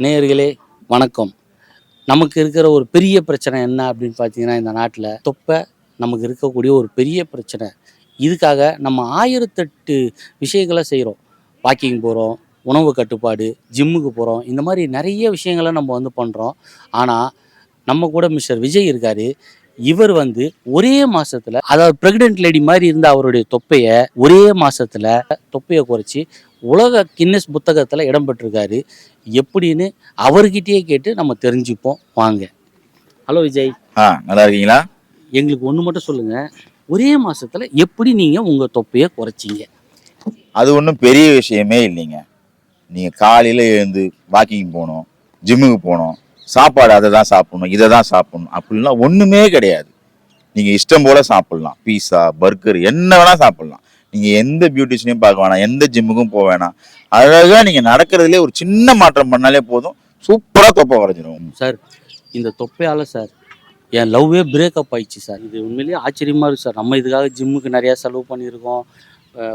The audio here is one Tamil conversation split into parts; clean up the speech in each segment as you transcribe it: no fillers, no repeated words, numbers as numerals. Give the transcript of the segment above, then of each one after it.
நேயர்களே வணக்கம். நமக்கு இருக்கிற ஒரு பெரிய பிரச்சனை என்ன அப்படின்னு பார்த்தீங்கன்னா, இந்த நாட்டில் தொப்பை நமக்கு இருக்கக்கூடிய ஒரு பெரிய பிரச்சனை. இதுக்காக நம்ம 1008 விஷயங்கள செய்கிறோம். வாக்கிங் போகிறோம், உணவு கட்டுப்பாடு, ஜிம்முக்கு போகிறோம். இந்த மாதிரி நிறைய விஷயங்கள நம்ம பண்ணுறோம். ஆனால் நம்ம கூட மிஸ்டர் விஜய் இருக்காரு. இவர் ஒரே மாசத்துல, அதாவது பிரெக்னன்ட் லேடி மாதிரி இருந்த அவருடைய தொப்பைய ஒரே மாசத்துல தொப்பையை குறைச்சி உலக கின்னஸ் புத்தகத்துல இடம் பெற்றிருக்காரு. எப்படின்னு அவர்கிட்டயே கேட்டு நம்ம தெரிஞ்சுப்போம் வாங்க. ஹலோ விஜய். நல்லா இருக்கீங்களா? எங்களுக்கு ஒண்ணு மட்டும் சொல்லுங்க, ஒரே மாசத்துல எப்படி நீங்க உங்க தொப்பையை குறைச்சிங்க? அது ஒன்றும் பெரிய விஷயமே இல்லைங்க. நீங்க காலையில எழுந்து வாக்கிங் போகணும், ஜிம்முக்கு போகணும், சாப்பாடு அதை தான் சாப்பிடணும், இதை தான் சாப்பிடணும் அப்படின்லாம் ஒண்ணுமே கிடையாது. நீங்க இஷ்டம் போல சாப்பிடலாம். பீஸா, பர்கர் என்ன வேணா சாப்பிடலாம். நீங்க எந்த பியூட்டிஷனையும் பார்க்க வேணாம், எந்த ஜிம்முக்கும் போக வேணாம். அழகா நீங்க நடக்கிறதுலே ஒரு சின்ன மாற்றம் பண்ணாலே போதும், சூப்பரா தொப்பை குறைஞ்சிரும். சார், இந்த தொப்பையால சார் என் லவ்வே பிரேக்கப் ஆயிடுச்சு சார். இது உண்மையிலேயே ஆச்சரியமா இருக்கு சார். நம்ம இதுக்காக ஜிம்முக்கு நிறையா செலவு பண்ணியிருக்கோம்.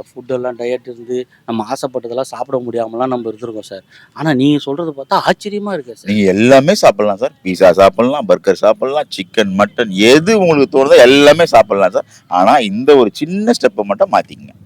ஃபுட்டெல்லாம் டயட் இருந்து நம்ம ஆசைப்பட்டதெல்லாம் சாப்பிட முடியாமலாம் நம்ம இருந்திருக்கோம் சார். ஆனால் நீங்கள் சொல்கிறத பார்த்தா ஆச்சரியமாக இருக்கு சார். நீங்கள் எல்லாமே சாப்பிட்லாம் சார். பீஸா சாப்பிட்லாம், பர்கர் சாப்பிட்லாம், சிக்கன், மட்டன் எது உங்களுக்கு தோணுதோ எல்லாமே சாப்பிட்லாம் சார். ஆனால் இந்த ஒரு சின்ன ஸ்டெப்பை மட்டும் மாற்றிக்கங்க.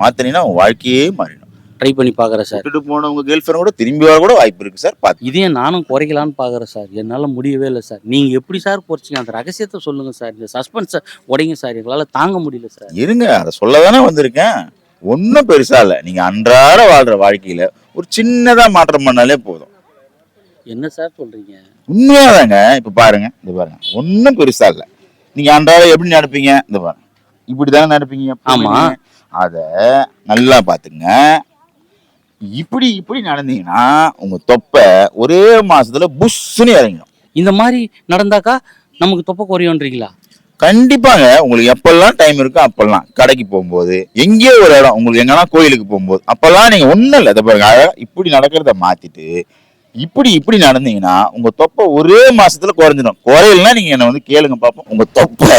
மாற்றினீங்கன்னா உங்கள் வாழ்க்கையே மாறிடும். ட்ரை பண்ணி பார்க்குறேன் சார். விட்டுட்டு போன உங்கள் கேர்ள் ஃப்ரெண்ட் கூட திரும்பி வர கூட வாய்ப்பு இருக்குது சார். பார்த்து இதே நானும் குறைக்கலான்னு பார்க்குறேன் சார். என்னால் முடியவே இல்லை சார். நீங்கள் எப்படி சார் குறைச்சிங்க? அந்த ரகசியத்தை சொல்லுங்கள் சார். இந்த சஸ்பென்ஸை உடைங்க சார். எங்களால் தாங்க முடியல சார். இருங்க, அதை சொல்ல தானே வந்திருக்கேன். ஒன்றும் பெருசா இல்லை. நீங்கள் அன்றாட வாழ்கிற வாழ்க்கையில் ஒரு சின்னதாக மாற்றம் பண்ணாலே போதும். என்ன சார் சொல்கிறீங்க? உண்மையாதாங்க. இப்போ பாருங்க, இந்த பாருங்க, ஒன்றும் பெருசா இல்லை. நீங்கள் அன்றாட எப்படி நடப்பீங்க? இந்த பாருங்க, இப்படி தானே நடப்பீங்க. ஆமாம். அதை நல்லா பார்த்துங்க. இப்படி இப்படி நடந்தீங்கன்னா உங்க தொப்பை ஒரே மாசத்துல புஷ்ஷுன்னு இறங்கிடும். இந்த மாதிரி நடந்தாக்கா நமக்கு தொப்பை குறையும்ன்றீங்களா? கண்டிப்பாங்க. உங்களுக்கு எப்பெல்லாம் டைம் இருக்கோ அப்பெல்லாம் கடைக்கு போகும்போது, எங்கேயோ ஒரு இடம், உங்களுக்கு எங்கன்னா கோயிலுக்கு போகும்போது, அப்பெல்லாம் நீங்க ஒண்ணும் இல்லை, இதை பாருங்க, இப்படி நடக்கிறத மாத்திட்டு இப்படி இப்படி நடந்தீங்கன்னா உங்க தொப்பை ஒரே மாசத்துல குறைஞ்சிடும். குறையலன்னா நீங்க என்ன கேளுங்க பார்ப்போம். உங்க தொப்பை